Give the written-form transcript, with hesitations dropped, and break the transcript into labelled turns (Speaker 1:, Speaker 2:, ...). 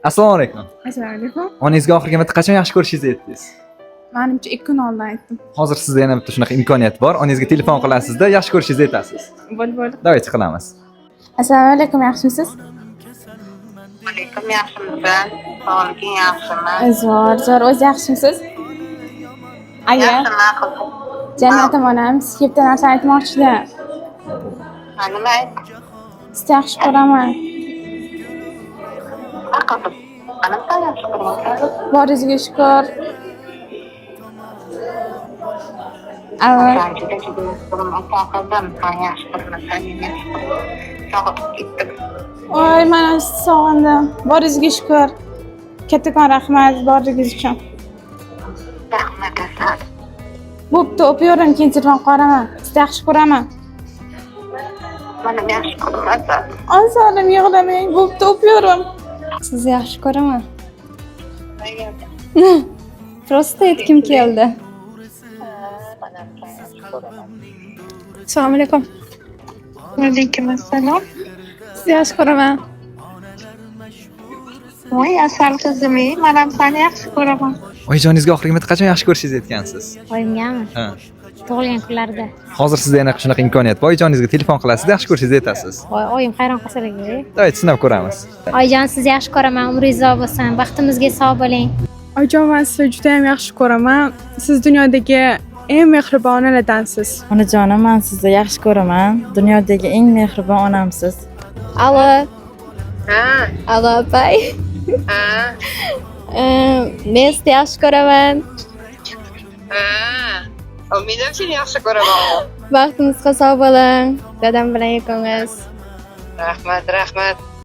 Speaker 1: Assalomu alaykum.
Speaker 2: Assalomu alaykum.
Speaker 1: Onangizga oxirgi marta qachon yaxshi ko'rishingizni aytdingiz?
Speaker 2: Menimcha 2 kun oldin aytdim.
Speaker 1: Hozir sizda yana bitta shunaqa imkoniyat bor. Onangizga telefon qilasizda, yaxshi ko'rishingizni aytasiz.
Speaker 2: Bo'ldi.
Speaker 1: Davaychi qilamiz.
Speaker 2: Assalomu alaykum, yaxshimisiz?
Speaker 3: Alaykum, yaxshimisan? Sog'liging yaxshimi?
Speaker 2: Zo'r, o'zi yaxshimisiz? Aya,
Speaker 3: Yaxshiman qizim.
Speaker 2: Jannatim onam, sizga bitta narsa aytmoqchiman.
Speaker 3: Nima ayt?
Speaker 2: Sizni yaxshi ko'raman.
Speaker 3: Qizim, qanaqa yaxshi ko'raman?
Speaker 2: Boringizga shukr. Alo,
Speaker 3: Sen juda ko'raman, qizim. Sen yaxshi ko'raman, sen yaxshi ko'raman. Sog'ib ketdim.
Speaker 2: voy, mana sizni sog'indim. Boringizga shukr. Kattakon rahmat borligingiz uchun.
Speaker 3: Rahmat asal.
Speaker 2: Bo'pti, o'pavering, keyin telefon qilaraman. Sizni yaxshi ko'raman.
Speaker 3: Mana yaxshi ko'raman.
Speaker 2: Azorim, yig'lamang. Bo'pti, o'pavering. Sizni yaxshi ko'raman. Prosta aytgim keldi. Assalomu alaykum.
Speaker 3: Alaykum assalom.
Speaker 2: Sizni yaxshi ko'raman.
Speaker 3: Voy asal qizim, men ham seni yaxshi ko'raman.
Speaker 1: Oyijoningizga oxirgi marta qachon yaxshi ko'rishingizni aytgansiz?
Speaker 4: Oyimgami?
Speaker 1: Ha.
Speaker 4: Tug'ilgan kunlarida.
Speaker 1: Hozir sizda yana shunaqa imkoniyat bor. Oyijoningizga telefon qilasiz, yaxshi ko'rishingizni aytasiz.
Speaker 4: Voy, oyim hayron qolsalar.
Speaker 1: Davaychi sinab ko'ramiz.
Speaker 4: Oyijon, sizni yaxshi ko'raman. Umringiz uzoq bo'lsin. Baxtimizga sog' bo'ling.
Speaker 2: Oyijon, men sizni juda ham yaxshi ko'raman. Siz dunyodagi eng mehribon onadansiz.
Speaker 5: Onajonim, men sizni yaxshi ko'raman. Dunyodagi eng mehribon onamsiz.
Speaker 4: Alo.
Speaker 3: Ha,
Speaker 4: Alo, opay.
Speaker 3: ha,
Speaker 4: Men sizni yaxshi ko'raman.
Speaker 3: ha. Men seni yaxshi ko'raman.
Speaker 4: Baxtimizga sog' bo'ling. Dadam bilan yursangiz.
Speaker 3: Rahmat.